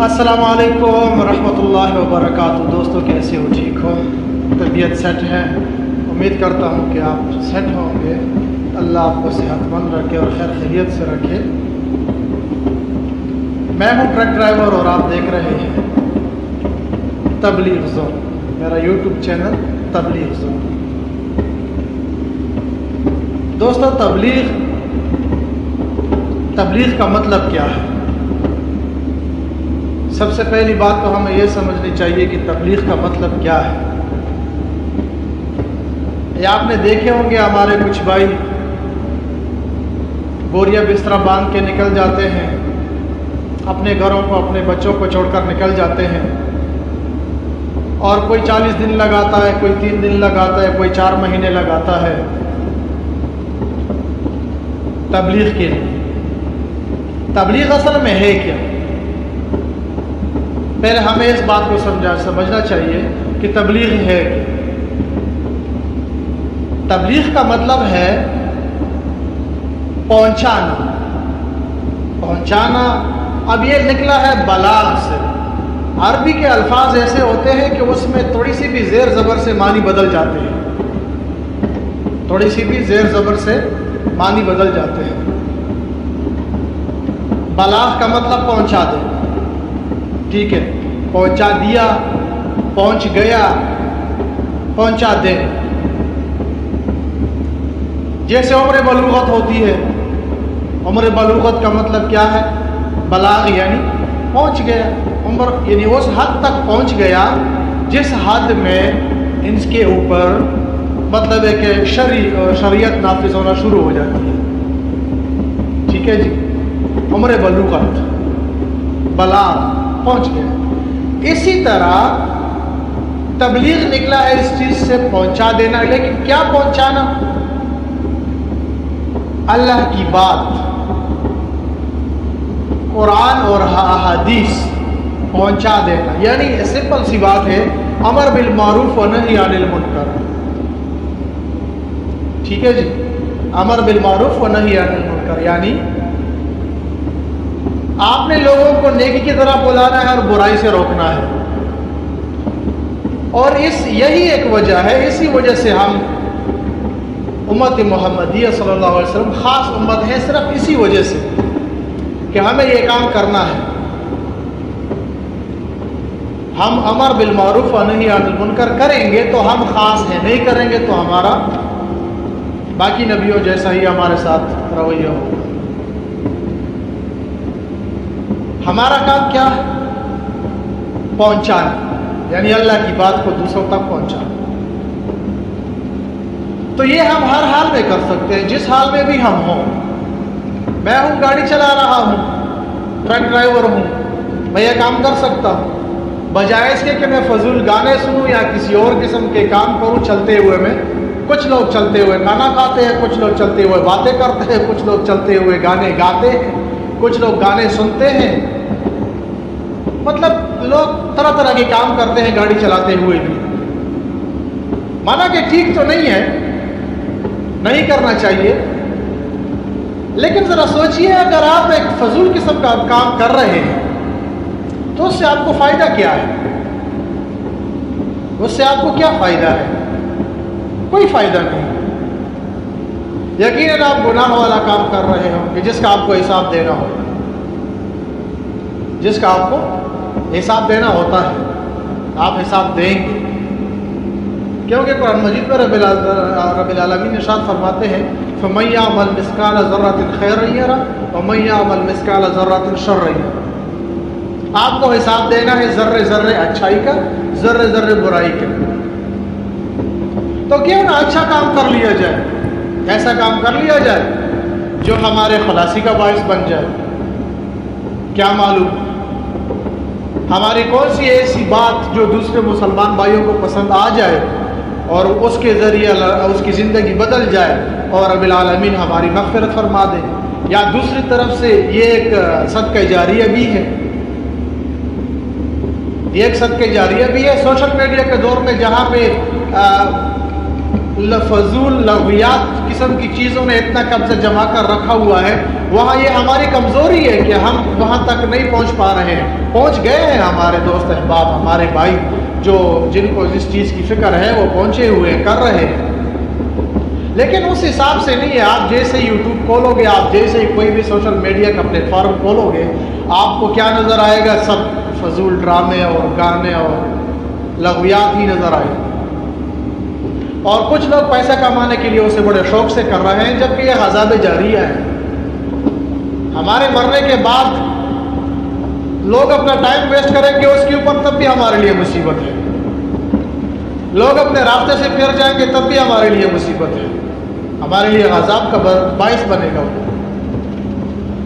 السلام علیکم ورحمۃ اللہ وبرکاتہ۔ دوستو کیسے ہو؟ ٹھیک ہو؟ طبیعت سیٹ ہے؟ امید کرتا ہوں کہ آپ سیٹ ہوں گے۔ اللہ آپ کو صحت مند رکھے اور خیر خیریت سے رکھے۔ میں ہوں ٹرک ڈرائیور اور آپ دیکھ رہے ہیں تبلیغ زون، میرا یوٹیوب چینل تبلیغ زون۔ دوستو تبلیغ کا مطلب کیا ہے؟ سب سے پہلی بات تو ہمیں یہ سمجھنی چاہیے کہ تبلیغ کا مطلب کیا ہے۔ یہ آپ نے دیکھے ہوں گے ہمارے کچھ بھائی بوریا بستر باندھ کے نکل جاتے ہیں، اپنے گھروں کو اپنے بچوں کو چھوڑ کر نکل جاتے ہیں، اور کوئی 40 دن لگاتا ہے، کوئی 3 دن لگاتا ہے، کوئی 4 مہینے لگاتا ہے تبلیغ کے لیے۔ تبلیغ اصل میں ہے کیا؟ پہلے ہمیں اس بات کو سمجھنا چاہیے کہ تبلیغ ہے کیا۔ تبلیغ کا مطلب ہے پہنچانا۔ اب یہ نکلا ہے بلاغ سے۔ عربی کے الفاظ ایسے ہوتے ہیں کہ اس میں تھوڑی سی بھی زیر زبر سے معنی بدل جاتے ہیں، تھوڑی سی بھی زیر زبر سے معنی بدل جاتے ہیں۔ بلاغ کا مطلب پہنچا دے، ٹھیک ہے، پہنچا دیا، پہنچ گیا، پہنچا دے۔ جیسے عمر بلوغت ہوتی ہے، عمر بلوغت کا مطلب کیا ہے؟ بلاغ یعنی پہنچ گیا، عمر یعنی اس حد تک پہنچ گیا جس حد میں ان کے اوپر مطلب ہے کہ شریعت نافذ ہونا شروع ہو جاتی ہے، ٹھیک ہے جی۔ عمر بلوغت، بلاغ، پہنچ گیا۔ اسی طرح تبلیغ نکلا ہے اس چیز سے پہنچا دینا، لیکن کیا پہنچانا؟ اللہ کی بات، قرآن اور احادیث پہنچا دینا، یعنی سمپل سی بات ہے، امر بالمعروف و نہی عن المنکر، ٹھیک ہے جی۔ امر بالمعروف و نہی عن المنکر یعنی آپ نے لوگوں کو نیکی کی طرف بلانا ہے اور برائی سے روکنا ہے۔ اور یہی ایک وجہ ہے، اسی وجہ سے ہم امت محمدیہ صلی اللہ علیہ وسلم خاص امت ہے، صرف اسی وجہ سے کہ ہمیں یہ کام کرنا ہے۔ ہم امر بالمعروف و نہی عن المنکر کریں گے تو ہم خاص ہیں، نہیں کریں گے تو ہمارا باقی نبیوں جیسا ہی ہمارے ساتھ رویہ ہوگا۔ ہمارا کام کیا ہے؟ پہنچانا، یعنی اللہ کی بات کو دوسروں تک پہنچانا۔ تو یہ ہم ہر حال میں کر سکتے ہیں، جس حال میں بھی ہم ہوں۔ میں ہوں گاڑی چلا رہا ہوں، ٹرک ڈرائیور ہوں، میں یہ کام کر سکتا ہوں، بجائے اس کے کہ میں فضول گانے سنوں یا کسی اور قسم کے کام کروں چلتے ہوئے میں۔ کچھ لوگ چلتے ہوئے کھانا کھاتے ہیں، کچھ لوگ چلتے ہوئے باتیں کرتے ہیں، کچھ لوگ چلتے ہوئے گانے گاتے ہیں، کچھ لوگ گانے سنتے ہیں، مطلب لوگ طرح طرح کے کام کرتے ہیں گاڑی چلاتے ہوئے بھی۔ مانا کہ ٹھیک تو نہیں ہے، نہیں کرنا چاہیے، لیکن ذرا سوچئے اگر آپ ایک فضول قسم کا کام کر رہے ہیں تو اس سے آپ کو فائدہ کیا ہے؟ اس سے آپ کو کیا فائدہ ہے؟ کوئی فائدہ نہیں۔ یقیناً آپ گناہ والا کام کر رہے ہوں کہ جس کا آپ کو حساب دینا ہوگا، جس کا آپ کو حساب دینا ہوتا ہے، آپ حساب دیں گے، کیونکہ قرآن مجید میں رب العالمین ارشاد فرماتے ہیں فَمَن يَعْمَلْ مِثْقَالَ ذَرَّةٍ خَيْرًا يَرَهُ وَمَن يَعْمَلْ مِثْقَالَ ذَرَّةٍ شَرًّا يَرَهُ۔ آپ کو حساب دینا ہے ذرے ذرے اچھائی کا، ذرے ذرے برائی کا۔ تو کیوں نہ اچھا کام کر لیا جائے، ایسا کام کر لیا جائے جو ہمارے خلاصی کا باعث بن جائے۔ کیا معلوم ہماری کون سی ایسی بات جو دوسرے مسلمان بھائیوں کو پسند آ جائے اور اس کے ذریعے اس کی زندگی بدل جائے اور رب العالمین ہماری مغفرت فرما دے۔ یا دوسری طرف سے یہ ایک صدقہ جاریہ بھی ہے، یہ ایک صدقہ جاریہ بھی ہے۔ سوشل میڈیا کے دور میں جہاں پہ فضول لغویات قسم کی چیزوں نے اتنا قبضہ جما کر رکھا ہوا ہے، وہاں یہ ہماری کمزوری ہے کہ ہم وہاں تک نہیں پہنچ پا رہے ہیں۔ پہنچ گئے ہیں ہمارے دوست احباب، ہمارے بھائی جو جن کو جس چیز کی فکر ہے وہ پہنچے ہوئے کر رہے ہیں، لیکن اس حساب سے نہیں ہے۔ آپ جیسے یوٹیوب کھولو گے، آپ جیسے کوئی بھی سوشل میڈیا کا پلیٹ فارم کھولو گے، آپ کو کیا نظر آئے گا؟ سب فضول ڈرامے اور گانے اور لغویات ہی نظر آئے گا، اور کچھ لوگ پیسہ کمانے کے لیے اسے بڑے شوق سے کر رہے ہیں، جبکہ یہ عذاب جاریہ ہے۔ ہمارے مرنے کے بعد لوگ اپنا ٹائم ویسٹ کریں گے اس کے اوپر، تب بھی ہمارے لیے مصیبت ہے۔ لوگ اپنے راستے سے پھر جائیں گے تب بھی ہمارے لیے مصیبت ہے، ہمارے لیے عذاب کا باعث بنے گا۔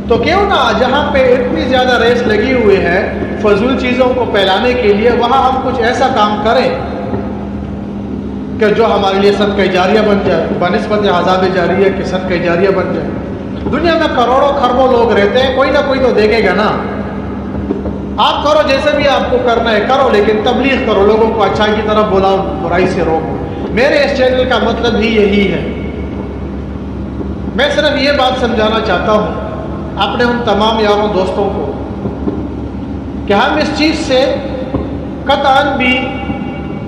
تو کیوں نہ جہاں پہ اتنی زیادہ ریس لگی ہوئی ہے فضول چیزوں کو پھیلانے کے لیے، وہاں ہم کچھ ایسا کام کریں کہ جو ہمارے لیے صدقہ جاریہ بن جائے، بنسبت عذاب جاریہ کے صدقہ جاریہ بن جائے۔ دنیا میں کروڑوں خربوں لوگ رہتے ہیں، کوئی نہ کوئی تو دیکھے گا نا۔ آپ کرو جیسے بھی آپ کو کرنا ہے کرو، لیکن تبلیغ کرو، لوگوں کو اچھائی کی طرف بلاؤ، برائی سے روکو۔ میرے اس چینل کا مطلب بھی یہی ہے۔ میں صرف یہ بات سمجھانا چاہتا ہوں اپنے ان تمام یاروں دوستوں کو کہ ہم اس چیز سے قطعاً بھی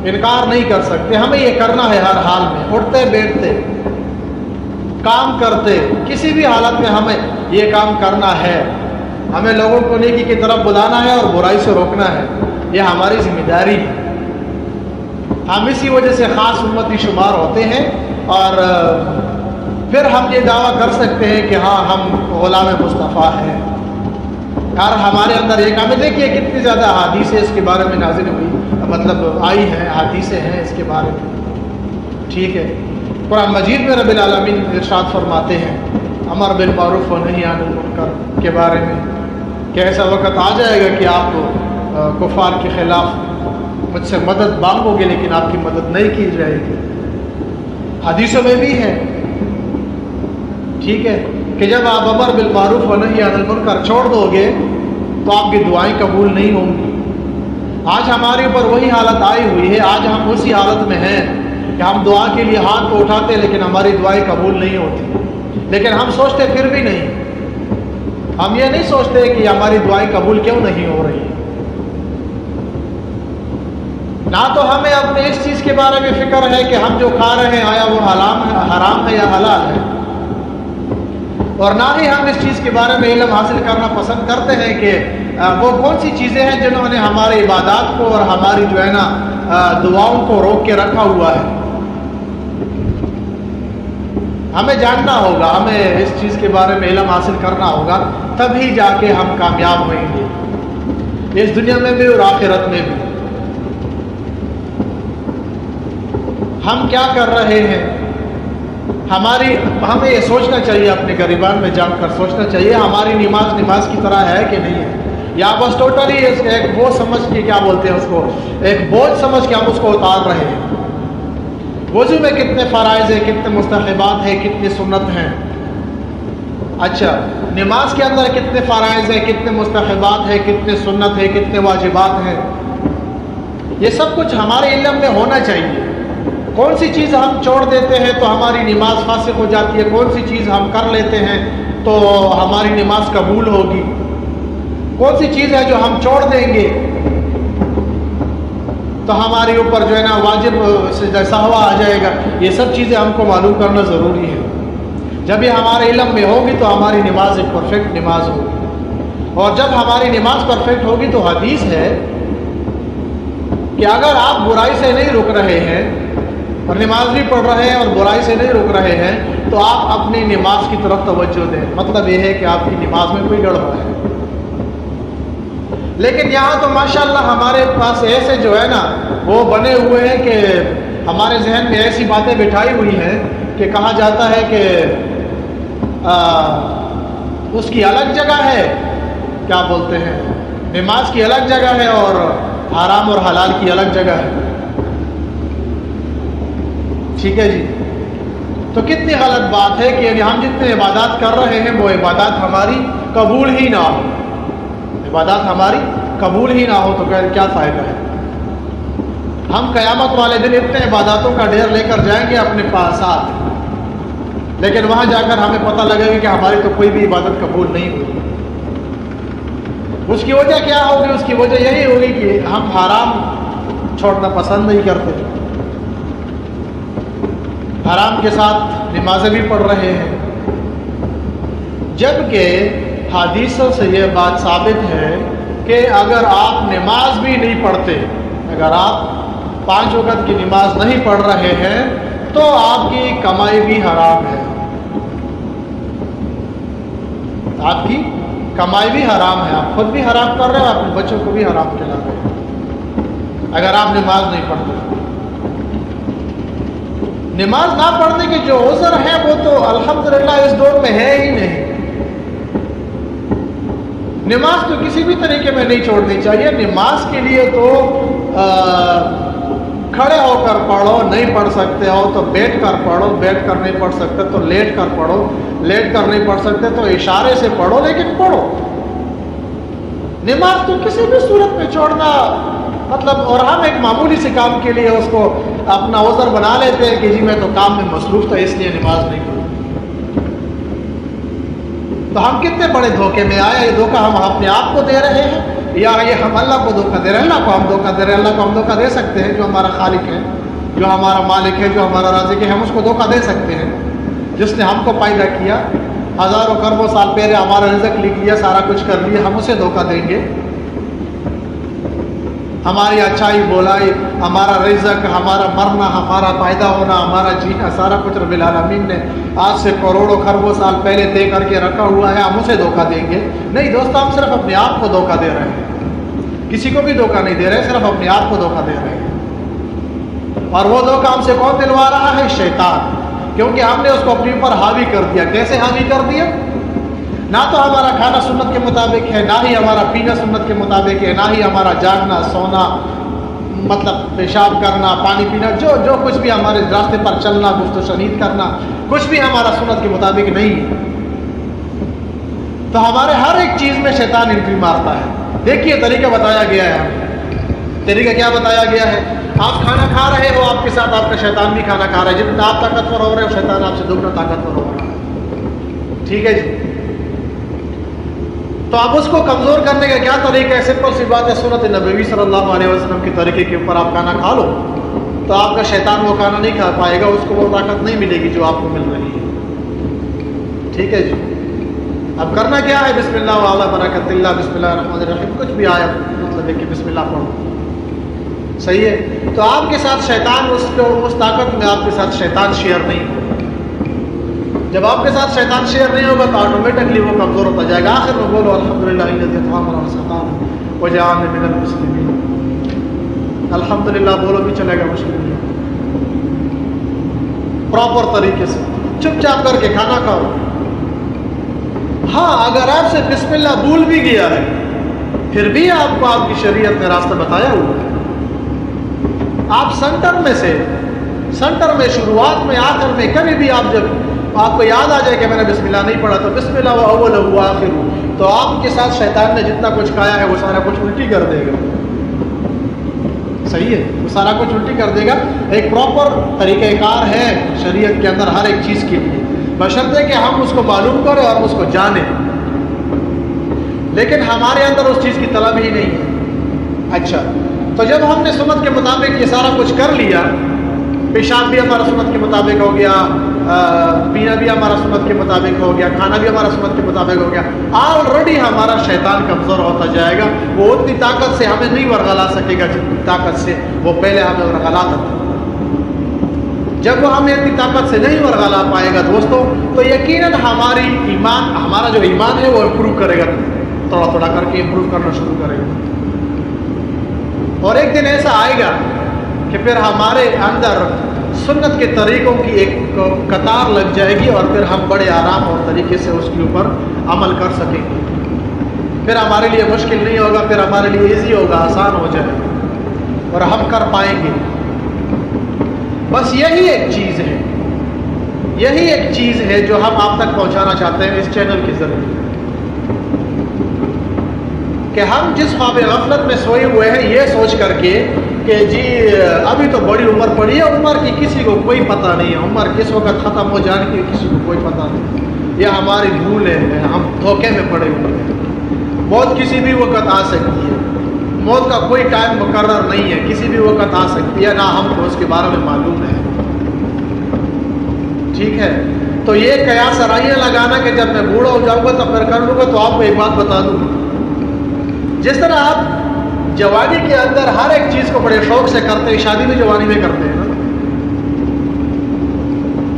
انکار نہیں کر سکتے، ہمیں یہ کرنا ہے ہر حال میں، اٹھتے بیٹھتے کام کرتے کسی بھی حالت میں ہمیں یہ کام کرنا ہے۔ ہمیں لوگوں کو نیکی کی طرف بلانا ہے اور برائی سے روکنا ہے، یہ ہماری ذمہ داری ہے۔ ہم اسی وجہ سے خاص امتی شمار ہوتے ہیں، اور پھر ہم یہ دعویٰ کر سکتے ہیں کہ ہاں ہم غلام مصطفیٰ ہیں، اور ہمارے اندر یہ کام ہے۔ دیکھیے کتنی زیادہ احادیثیں اس کے بارے میں نازل ہوئی، مطلب آئی ہیں، حدیثیں ہیں اس کے بارے میں، ٹھیک ہے۔ قرآن مجید میں رب العالمین ارشاد فرماتے ہیں امر بالمعروف و نہی عن المنکر کے بارے میں کہ ایسا وقت آ جائے گا کہ آپ کفار کے خلاف مجھ سے مدد مانگو گے لیکن آپ کی مدد نہیں کی جائے گی۔ حدیثوں میں بھی ہے، ٹھیک ہے، کہ جب آپ امر بالمعروف و نہی عن المنکر چھوڑ دو گے تو آپ کی دعائیں قبول نہیں ہوں گی۔ آج ہمارے اوپر وہی حالت آئی ہوئی ہے، آج ہم اسی حالت میں ہیں کہ ہم دعا کے لیے ہاتھ تو اٹھاتے لیکن ہماری دعائیں قبول نہیں ہوتی، لیکن ہم سوچتے پھر بھی نہیں، ہم یہ نہیں سوچتے کہ ہماری دعائیں قبول کیوں نہیں ہو رہی۔ نہ تو ہمیں اپنے اس چیز کے بارے میں فکر ہے کہ ہم جو کھا رہے ہیں آیا وہ حرام ہے یا حلال ہے، اور نہ ہی ہم اس چیز کے بارے میں علم حاصل کرنا پسند کرتے ہیں کہ وہ کون سی چیزیں ہیں جنہوں نے ہماری عبادات کو اور ہماری جو ہے نا دعاؤں کو روک کے رکھا ہوا ہے۔ ہمیں جاننا ہوگا، ہمیں اس چیز کے بارے میں علم حاصل کرنا ہوگا، تبھی جا کے ہم کامیاب ہوئیں گے، اس دنیا میں بھی اور آخرت میں بھی۔ ہم کیا کر رہے ہیں؟ ہمیں یہ سوچنا چاہیے، اپنے گریبان میں جان کر سوچنا چاہیے ہماری نماز کی طرح ہے کہ نہیں ہے، یا بس ٹوٹلی ایک بوجھ سمجھ کے، کیا بولتے ہیں اس کو، ایک بوجھ سمجھ کے ہم اس کو اتار رہے ہیں۔ وضو میں کتنے فرائض ہیں، کتنے مستحبات ہیں، کتنی سنت ہیں، اچھا نماز کے اندر کتنے فرائض ہیں، کتنے مستحبات ہیں، کتنے سنت ہیں، کتنے واجبات ہیں، یہ سب کچھ ہمارے علم میں ہونا چاہیے۔ کون سی چیز ہم چھوڑ دیتے ہیں تو ہماری نماز فاسق ہو جاتی ہے، کون سی چیز ہم کر لیتے ہیں تو ہماری نماز قبول ہوگی، کون سی چیز ہے جو ہم چھوڑ دیں گے تو ہمارے اوپر جو ہے نا واجب سے سہوا آ جائے گا۔ یہ سب چیزیں ہم کو معلوم کرنا ضروری ہے۔ جب یہ ہمارے علم میں ہوگی تو ہماری نماز ایک پرفیکٹ نماز ہوگی، اور جب ہماری نماز پرفیکٹ ہوگی تو حدیث ہے کہ اگر آپ برائی سے نہیں رک رہے ہیں اور نماز بھی پڑھ رہے ہیں اور برائی سے نہیں رک رہے ہیں تو آپ اپنی نماز کی طرف توجہ دیں، مطلب یہ ہے کہ آپ کی نماز میں کوئی گڑبڑ ہے۔ لیکن یہاں تو ماشاءاللہ ہمارے پاس ایسے جو ہے نا وہ بنے ہوئے ہیں کہ ہمارے ذہن میں ایسی باتیں بٹھائی ہوئی ہیں کہ کہا جاتا ہے کہ اس کی الگ جگہ ہے، کیا بولتے ہیں، نماز کی الگ جگہ ہے اور حرام اور حلال کی الگ جگہ ہے، ٹھیک ہے جی۔ تو کتنی غلط بات ہے کہ یعنی ہم جتنے عبادات کر رہے ہیں وہ عبادات ہماری قبول ہی نہ ہو، عبادات ہماری قبول ہی نہ ہو تو کیا فائدہ ہے؟ ہم قیامت والے دن اتنے عباداتوں کا ڈھیر لے کر جائیں گے اپنے پاس ساتھ، لیکن وہاں جا کر ہمیں پتہ لگے گا کہ ہماری تو کوئی بھی عبادت قبول نہیں ہوئی۔ اس کی وجہ کیا ہوگی؟ اس کی وجہ یہی ہوگی کہ ہم حرام چھوڑنا پسند نہیں کرتے، حرام کے ساتھ نمازیں بھی پڑھ رہے ہیں، جبکہ حدیثوں سے یہ بات ثابت ہے کہ اگر آپ نماز بھی نہیں پڑھتے، اگر آپ 5 وقت کی نماز نہیں پڑھ رہے ہیں تو آپ کی کمائی بھی حرام ہے، آپ کی کمائی بھی حرام ہے، آپ خود بھی حرام کر رہے ہیں، اپنے بچوں کو بھی حرام کھلا رہے ہیں اگر آپ نماز نہیں پڑھتے۔ نماز نہ پڑھنے کے جو عذر ہے وہ تو الحمدللہ اس دور میں ہے ہی نہیں۔ نماز تو کسی بھی طریقے میں نہیں چھوڑنی چاہیے، نماز کے لیے تو کھڑے ہو کر پڑھو، نہیں پڑھ سکتے ہو تو بیٹھ کر پڑھو، بیٹھ کر نہیں پڑھ سکتے تو لیٹ کر پڑھو، لیٹ کر نہیں پڑھ سکتے تو اشارے سے پڑھو، لیکن پڑھو۔ نماز تو کسی بھی صورت میں چھوڑنا مطلب، اور ہم ایک معمولی سے کام کے لیے اس کو اپنا عذر بنا لیتے ہیں کہ جی میں تو کام میں مصروف تھا اس لیے نماز نہیں پڑھی۔ تو ہم کتنے بڑے دھوکے میں آئے، یہ دھوکہ ہم اپنے آپ کو دے رہے ہیں یا یہ ہم اللہ کو دھوکہ دے رہے ہیں؟ اللہ کو ہم دھوکہ دے رہے ہیں۔ اللہ کو ہم دھوکہ دے سکتے ہیں، جو ہمارا خالق ہے، جو ہمارا مالک ہے، جو ہمارا رازق ہے، ہم اس کو دھوکہ دے سکتے ہیں۔ جس نے ہم کو پیدا کیا، ہزاروں کروڑوں سال پہلے ہمارا رزق لکھ لیا، سارا کچھ کر لیا، ہم اسے دھوکہ دیں گے؟ ہماری اچھائی بولائی، ہمارا رزق، ہمارا مرنا، ہمارا پیدا ہونا، ہمارا جینا، سارا کچھ رب العالمین نے آج سے کروڑوں خربوں سال پہلے طے کر کے رکھا ہوا ہے، ہم اسے دھوکہ دیں گے؟ نہیں دوستو، ہم صرف اپنے آپ کو دھوکہ دے رہے ہیں، کسی کو بھی دھوکہ نہیں دے رہے، صرف اپنے آپ کو دھوکہ دے رہے ہیں۔ اور وہ دھوکہ ہم سے کون دلوا رہا ہے؟ شیطان، کیونکہ ہم نے اس کو اپنے اوپر حاوی کر دیا۔ کیسے حاوی کر دیا؟ نہ تو ہمارا کھانا سنت کے مطابق ہے، نہ ہی ہمارا پینا سنت کے مطابق ہے، نہ ہی ہمارا جاگنا، سونا، مطلب پیشاب کرنا، پانی پینا، جو کچھ بھی ہمارے راستے پر چلنا، گفت و شنید کرنا، کچھ بھی ہمارا سنت کے مطابق نہیں ہے۔ تو ہمارے ہر ایک چیز میں شیطان انٹری مارتا ہے۔ دیکھیے طریقہ بتایا گیا ہے، طریقہ کیا بتایا گیا ہے؟ آپ کھانا کھا رہے ہو، آپ کے ساتھ آپ کا شیطان بھی کھانا کھا رہا ہے، جتنا آپ طاقتور ہو رہے ہو شیطان آپ سے دگنا طاقتور ہو رہا ہے، ٹھیک ہے جی؟ تو اب اس کو کمزور کرنے کا کیا طریقہ ہے؟ سمپل سی بات ہے، سنت نبوی صلی اللہ علیہ وسلم کے طریقے کے اوپر آپ کھانا کھا لو تو آپ کا شیطان وہ کھانا نہیں کھا پائے گا، اس کو وہ طاقت نہیں ملے گی جو آپ کو مل رہی ہے، ٹھیک ہے جی؟ اب کرنا کیا ہے؟ بسم اللہ وعلی برکت اللہ، بسم اللہ الرحمن الرحیم، کچھ بھی آیا مطلب ہے کہ بسم اللہ پڑھو، صحیح ہے؟ تو آپ کے ساتھ شیطان اس طاقت میں آپ کے ساتھ شیطان شیئر نہیں ہوگا۔ جب آپ کے ساتھ شیطان شیئر نہیں ہوگا تو آٹومیٹکلی وہ کمزور ہوتا جائے گا۔ آخر میں بولو الحمدللہ الذی اطعمنا وسقانا وجعلنا من المسلمین، الحمدللہ بولو بھی چلے گا، مشکل نہیں، پراپر طریقے سے چپ چاپ کر کے کھانا کھاؤ۔ ہاں اگر آپ سے بسم اللہ بھول بھی گیا ہے پھر بھی آپ کو آپ کی شریعت نے راستہ بتایا ہوا ہے۔ آپ سنٹر میں شروعات میں، آخر میں، کبھی بھی آپ جب آپ کو یاد آ جائے کہ میں نے بسم اللہ نہیں پڑھا تو بسم اللہ واولہ وآخرہ، تو آپ کے ساتھ شیطان نے جتنا کچھ کھایا ہے وہ سارا کچھ الٹی کر دے گا، صحیح ہے؟ وہ سارا کچھ الٹی کر دے گا۔ ایک پراپر طریقہ کار ہے شریعت کے اندر ہر ایک چیز کے لیے، بشرطے کہ ہم اس کو معلوم کریں اور اس کو جانیں، لیکن ہمارے اندر اس چیز کی طلب ہی نہیں ہے۔ اچھا، تو جب ہم نے سنت کے مطابق یہ سارا کچھ کر لیا، پیشاب بھی ہمارا سنت کے مطابق ہو گیا، پینا بھی ہمارا سنت کے مطابق ہو گیا، کھانا بھی ہمارا سنت کے مطابق ہو گیا، آلریڈی ہمارا شیطان کمزور ہوتا جائے گا، وہ اتنی طاقت سے ہمیں نہیں ورغلا سکے گا جتنی طاقت سے وہ پہلے ہمیں ورغلاتا تھا۔ جب وہ ہمیں اتنی طاقت سے نہیں ورغلا پائے گا دوستوں، تو یقیناً ہمارا جو ایمان ہے وہ امپروو کرے گا، تھوڑا تھوڑا کر کے امپروو کرنا شروع کرے گا، اور ایک دن ایسا آئے گا کہ پھر ہمارے اندر سنت کے طریقوں کی ایک قطار لگ جائے گی، اور پھر ہم بڑے آرام اور طریقے سے اس کے اوپر عمل کر سکیں گے۔ پھر ہمارے لیے مشکل نہیں ہوگا، پھر ہمارے لیے ایزی ہوگا، آسان ہو جائے گا اور ہم کر پائیں گے۔ بس یہی ایک چیز ہے جو ہم آپ تک پہنچانا چاہتے ہیں اس چینل کے ذریعے، کہ ہم جس خواب غفلت میں سوئے ہوئے ہیں یہ سوچ کر کے کہ جی ابھی تو بڑی عمر پڑی ہے، عمر کی کسی کو کوئی پتہ نہیں ہے، عمر کس وقت ختم ہو جانے کی کسی کو کوئی پتہ نہیں، یہ ہماری بھول ہے، ہم دھوکے میں پڑے ہوئے ہیں۔ موت کسی بھی وقت آ سکتی ہے، موت کا کوئی ٹائم مقرر نہیں ہے، کسی بھی وقت آ سکتی ہے، نہ ہم کو اس کے بارے میں معلوم ہے، ٹھیک ہے۔ تو یہ قیاس رائیاں لگانا کہ جب میں بوڑھا ہو جاؤں گا تو پھر کر لوں گا، تو آپ کو ایک بات بتا دوں، جس طرح آپ جوانی کے اندر ہر ایک چیز کو بڑے شوق سے کرتے ہیں، شادی بھی جوانی میں کرتے ہیں نا،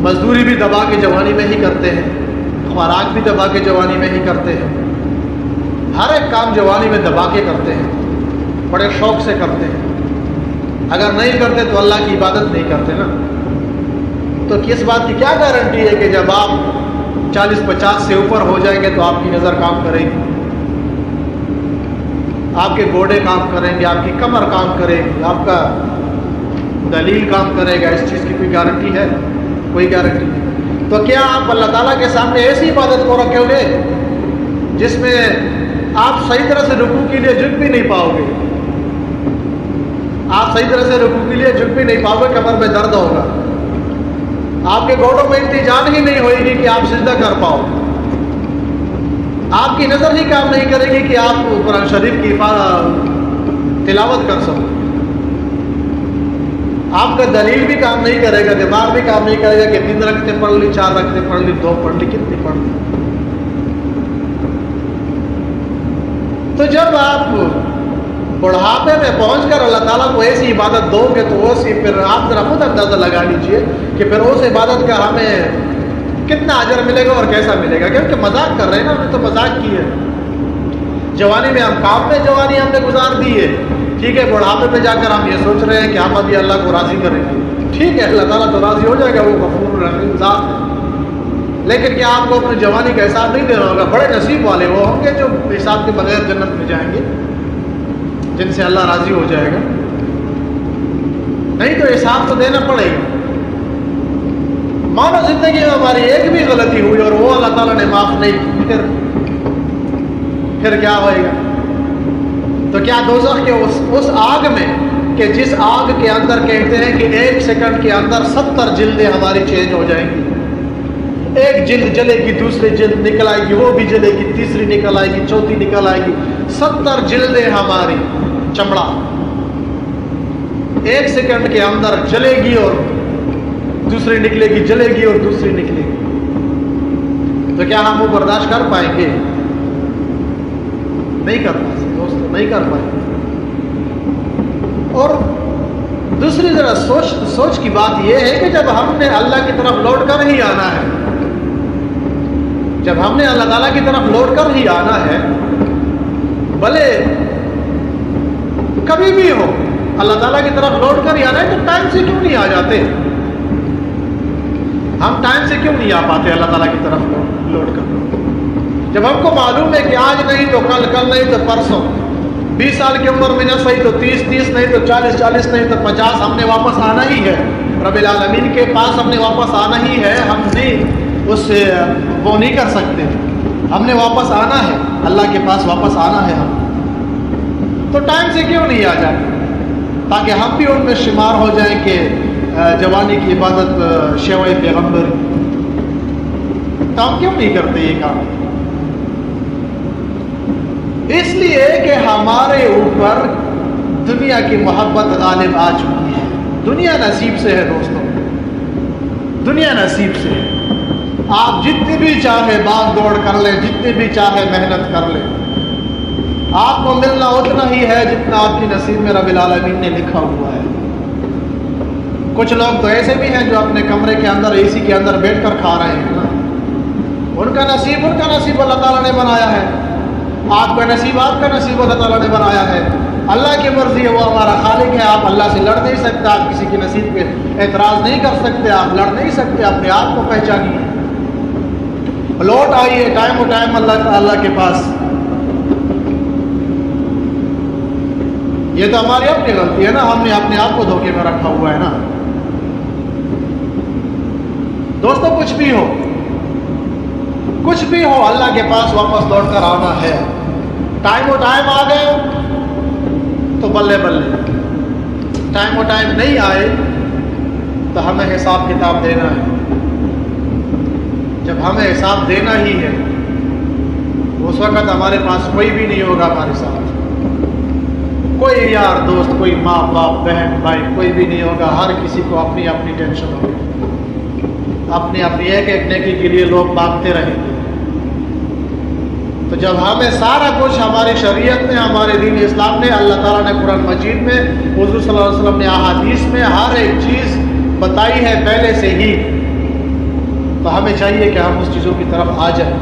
مزدوری بھی دبا کے جوانی میں ہی کرتے ہیں، خوراک بھی دبا کے جوانی میں ہی کرتے ہیں، ہر ایک کام جوانی میں دبا کے کرتے ہیں، بڑے شوق سے کرتے ہیں۔ اگر نہیں کرتے تو اللہ کی عبادت نہیں کرتے نا۔ تو کس بات کی کیا گارنٹی ہے کہ جب آپ 40-50 سے اوپر ہو جائیں گے تو آپ کی نظر کام کرے گی، آپ کے گوڑے کام کریں گے، آپ کی کمر کام کرے گی، آپ کا دلیل کام کرے گا؟ اس چیز کی کوئی گارنٹی ہے؟ کوئی گارنٹی نہیں۔ تو کیا آپ اللہ تعالیٰ کے سامنے ایسی عبادت کو رکھو گے جس میں آپ صحیح طرح سے رکوع کے لیے جھک بھی نہیں پاؤ گے؟ آپ صحیح طرح سے رکوع کے لیے جھک بھی نہیں پاؤ گے، کمر میں درد ہوگا، آپ کے گوڑوں میں اتنی جان ہی نہیں ہوئے گی کہ آپ سجدہ کر پاؤ، آپ کی نظر ہی کام نہیں کرے گی کہ آپ قرآن شریف کی تلاوت کر سکو، آپ کا دلیل بھی کام نہیں کرے گا، دماغ بھی کام نہیں کرے گا کہ 3 رکعتیں پڑھ لی، 4 رکعتیں پڑھ لی، 2 پڑھ لی، کتنی پڑھ لی۔ تو جب آپ بڑھاپے میں پہنچ کر اللہ تعالیٰ کو ایسی عبادت دو گے تو پھر آپ ذرا خود اندازہ لگا لیجئے کہ پھر اس عبادت کا ہمیں کتنا اجر ملے گا اور کیسا ملے گا، کیونکہ مذاق کر رہے ہیں نا، ہم نے تو مذاق کی ہے۔ جوانی میں ہم کام میں جوانی ہم نے گزار دی ہے، ٹھیک ہے، بڑھاپے پہ جا کر ہم یہ سوچ رہے ہیں کہ ہم ابھی اللہ کو راضی کریں گے، ٹھیک ہے، اللہ تعالیٰ تو راضی ہو جائے گا، وہ غفور رحیم ذات ہے، لیکن کیا آپ کو اپنی جوانی کا حساب نہیں دینا ہوگا؟ بڑے نصیب والے وہ ہوں گے جو حساب کے بغیر جنت میں جائیں گے، جن سے اللہ راضی ہو جائے گا، نہیں تو حساب تو دینا پڑے گا۔ مانو زندگی میں ہماری ایک بھی غلطی ہوئی اور وہ اللہ تعالیٰ نے معاف نہیں کی، پھر کیا ہوئے گا؟ تو کیا دوزخ کے اس آگ میں کہ جس آگ کے اندر کہتے ہیں کہ 1 سیکنڈ کے اندر 70 جلدیں ہماری چینج ہو جائیں گی، ایک جلد جلے گی، دوسری جلد نکل آئے گی، وہ بھی جلے گی، تیسری نکل آئے گی، چوتھی نکل آئے گی، 70 جلدیں ہماری چمڑا 1 سیکنڈ کے اندر جلے گی اور دوسری نکلے گی، جلے گی اور دوسری نکلے گی۔ تو کیا ہم وہ برداشت کر پائیں گے؟ نہیں کر پائیں گے دوستو، نہیں کر پائیں گے۔ اور دوسری ذرا سوچ کی بات یہ ہے کہ جب ہم نے اللہ کی طرف لوٹ کر ہی آنا ہے، جب ہم نے اللہ تعالیٰ کی طرف لوٹ کر ہی آنا ہے، بھلے کبھی بھی ہو اللہ تعالیٰ کی طرف لوٹ کر ہی آنا ہے، تو ٹائم سے کیوں نہیں آ جاتے؟ ہم ٹائم سے کیوں نہیں آ پاتے اللہ تعالیٰ کی طرف لوٹ کر؟ جب ہم کو معلوم ہے کہ آج نہیں تو کل، کل نہیں تو پرسوں، 20 سال کی عمر میں نہ صحیح تو 30، 30 نہیں تو 40، 40 نہیں تو 50، ہم نے واپس آنا ہی ہے، رب العالمین کے پاس ہم نے واپس آنا ہی ہے، ہم نہیں اس سے وہ نہیں کر سکتے، ہم نے واپس آنا ہے، اللہ کے پاس واپس آنا ہے ہم، تو ٹائم سے کیوں نہیں آ جاتے تاکہ ہم بھی ان میں شمار ہو جائیں کہ جوانی کی عبادت شیوائے پیغمبر، تو ہم کیوں نہیں کرتے یہ کام؟ اس لیے کہ ہمارے اوپر دنیا کی محبت غالب آ چکی ہے، دنیا نصیب سے ہے دوستوں، دنیا نصیب سے ہے، آپ جتنی بھی چاہے بھاگ دوڑ کر لیں، جتنی بھی چاہے محنت کر لیں، آپ کو ملنا اتنا ہی ہے جتنا آپ کی نصیب میں رب العالمین نے لکھا ہوا ہے۔ کچھ لوگ تو ایسے بھی ہیں جو اپنے کمرے کے اندر اے سی کے اندر بیٹھ کر کھا رہے ہیں نا، ان کا نصیب اللہ تعالیٰ نے بنایا ہے، آپ کا نصیب اللہ تعالیٰ نے بنایا ہے، اللہ کی مرضی ہے، وہ ہمارا خالق ہے، آپ اللہ سے لڑ نہیں سکتے، آپ کسی کے نصیب پہ اعتراض نہیں کر سکتے، آپ لڑ نہیں سکتے، اپنے آپ کو پہچانیے، لوٹ آئیے ٹائم و ٹائم اللہ تعالیٰ کے پاس۔ یہ تو ہماری اپنی غلطی ہے نا، ہم نے اپنے آپ کو دھوکے میں رکھا ہوا ہے نا۔ دوستو کچھ بھی ہو اللہ کے پاس واپس لوٹ کر آنا ہے، ٹائم و ٹائم آ گئے تو بلے بلے، ٹائم و ٹائم نہیں آئے تو ہمیں حساب کتاب دینا ہے۔ جب ہمیں حساب دینا ہی ہے اس وقت ہمارے پاس کوئی بھی نہیں ہوگا ہمارے ساتھ، کوئی یار دوست، کوئی ماں باپ بہن بھائی، کوئی بھی نہیں ہوگا۔ ہر کسی کو اپنی اپنی ٹینشن ہوگی، اپنی اپنی ایک ایک نیکی کے لیے لوگ مانگتے رہیں گے۔ تو جب ہمیں سارا کچھ ہماری شریعت نے، ہمارے دین اسلام نے، اللہ تعالیٰ نے قرآن مجید میں، حضور صلی اللہ علیہ وسلم نے احادیث میں ہر ایک چیز بتائی ہے پہلے سے ہی، تو ہمیں چاہیے کہ ہم اس چیزوں کی طرف آ جائیں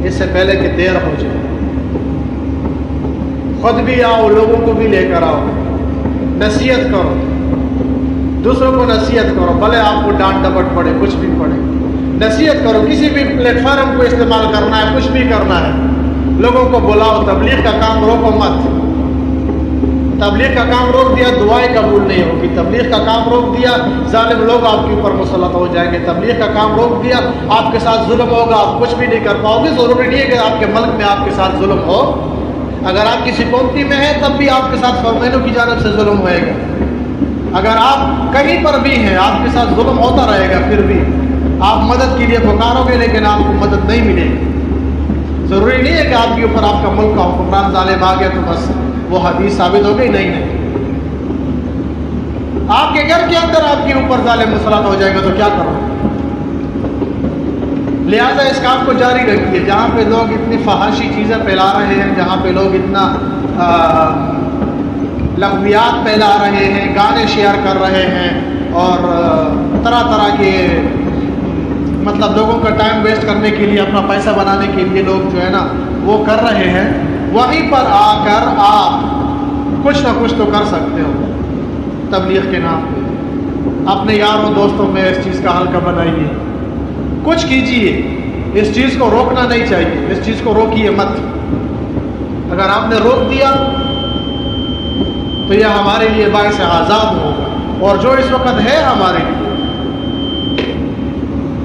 اس سے پہلے کہ دیر ہو جائے۔ خود بھی آؤ، لوگوں کو بھی لے کر آؤ، نصیحت کرو، دوسروں کو نصیحت کرو، بھلے آپ کو ڈانٹ ڈپٹ پڑے، کچھ بھی پڑے، نصیحت کرو۔ کسی بھی پلیٹ فارم کو استعمال کرنا ہے، کچھ بھی کرنا ہے، لوگوں کو بلاؤ، تبلیغ کا کام روکو مت۔ تبلیغ کا کام روک دیا دعائیں قبول نہیں ہوگی، تبلیغ کا کام روک دیا ظالم لوگ آپ کے اوپر مسلط ہو جائیں گے، تبلیغ کا کام روک دیا آپ کے ساتھ ظلم ہوگا، آپ کچھ بھی نہیں کر پاؤ گے۔ ضروری نہیں ہے کہ آپ کے ملک میں آپ کے ساتھ ظلم ہو، اگر آپ کسی کمپنی میں ہیں تب بھی آپ کے ساتھ فورمینوں کی جانب سے ظلم ہوئے گا، اگر آپ کہیں پر بھی ہیں آپ کے ساتھ ظلم ہوتا رہے گا، پھر بھی آپ مدد کے لیے پکارو گے لیکن آپ کو مدد نہیں ملے گی۔ ضروری نہیں ہے کہ آپ کے اوپر آپ کا ملک کا حکمران ظالم آ گیا تو بس وہ حدیث ثابت ہو گئی، نہیں نہیں، آپ کے گھر کے اندر آپ کے اوپر ظالم مسلط ہو جائے گا تو کیا کرو؟ لہٰذا اس کام کو جاری رکھیے۔ جہاں پہ لوگ اتنی فحاشی چیزیں پھیلا رہے ہیں، جہاں پہ لوگ اتنا لغویات پھیلا رہے ہیں، گانے شیئر کر رہے ہیں اور طرح طرح کے مطلب لوگوں کا ٹائم ویسٹ کرنے کے لیے، اپنا پیسہ بنانے کے لیے لوگ جو ہے نا وہ کر رہے ہیں، وہیں پر آ کر آپ کچھ نہ کچھ تو کر سکتے ہو تبلیغ کے نام پہ۔ اپنے یاروں دوستوں میں اس چیز کا حلقہ بنائیے، کچھ کیجیے، اس چیز کو روکنا نہیں چاہیے، اس چیز کو روکیے مت۔ اگر آپ نے روک دیا تو یہ ہمارے لیے باعث آزاد ہوگا، اور جو اس وقت ہے ہمارے لیے،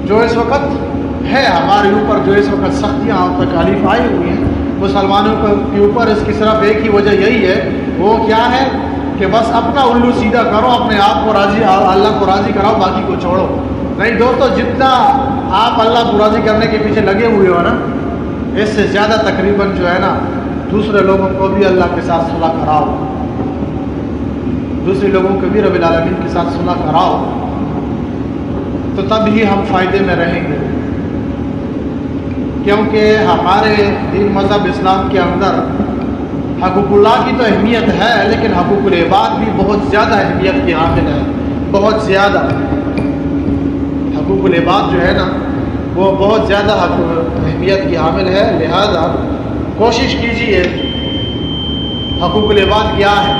جو اس وقت ہے ہمارے اوپر، جو اس وقت سختیاں اور تکالیف آئی ہوئی ہیں مسلمانوں کے اوپر، اس کی صرف ایک ہی وجہ یہی ہے، وہ کیا ہے کہ بس اپنا الو سیدھا کرو، اپنے آپ کو راضی، اللہ کو راضی کراؤ، باقی کو چھوڑو۔ نہیں دوستو، جتنا آپ اللہ کو راضی کرنے کے پیچھے لگے ہوئے ہو نا، اس سے زیادہ تقریباً جو ہے نا دوسرے لوگوں کو بھی اللہ کے ساتھ صلح کراؤ، دوسرے لوگوں کو بھی رب العالمین کے ساتھ صلح کراؤ، تو تب ہی ہم فائدے میں رہیں گے۔ کیونکہ ہمارے دین مذہب اسلام کے اندر حقوق اللہ کی تو اہمیت ہے، لیکن حقوق العباد بھی بہت زیادہ اہمیت کی حامل ہے، بہت زیادہ۔ حقوق العباد جو ہے نا وہ بہت زیادہ اہمیت کی حامل ہے، لہذا کوشش کیجیے۔ حقوق العباد کیا ہے؟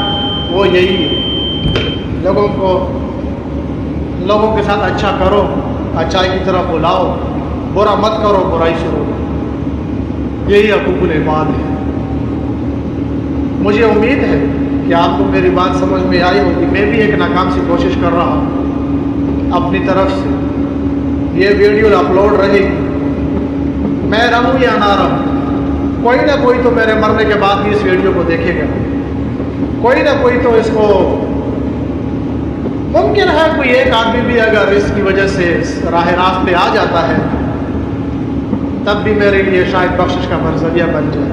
وہ یہی ہے، لوگوں کے ساتھ اچھا کرو، اچھائی کی طرف بلاؤ، برا مت کرو، برائی سے روکو، یہی حقوق العباد ہے۔ مجھے امید ہے کہ آپ کو میری بات سمجھ میں آئی ہوگی۔ میں بھی ایک ناکام سی کوشش کر رہا ہوں اپنی طرف سے، یہ ویڈیو اپلوڈ رہے گی، میں رہوں یا نہ رہوں، کوئی نہ کوئی تو میرے مرنے کے بعد بھی اس ویڈیو کو دیکھے گا، کوئی نہ کوئی تو اس کو، ممکن ہے کوئی ایک آدمی بھی اگر اس کی وجہ سے راہ راست پہ آ جاتا ہے تب بھی میرے لیے شاید بخشش کا ذریعہ بن جائے۔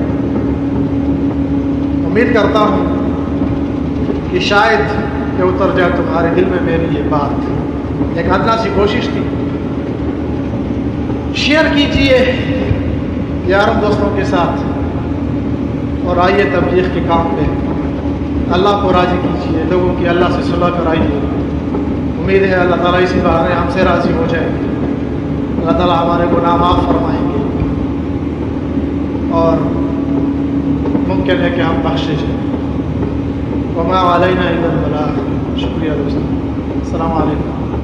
امید کرتا ہوں کہ شاید کہ اتر جائے تمہارے دل میں میری یہ بات، ایک ادنا سی کوشش تھی۔ شیئر کیجئے یاروں دوستوں کے ساتھ اور آئیے تبلیغ کے کام پہ، اللہ کو راضی کیجیے، لوگوں کی اللہ سے صلح کرائیے۔ امید ہے اللہ تعالیٰ اسی بہانے ہم سے راضی ہو جائے گے، اللہ تعالیٰ ہمارے گناہ معاف فرمائیں گے اور ممکن ہے کہ ہم بخشے جائیں۔ وما علینا الا البلاغ۔ شکریہ دوستوں، السلام علیکم۔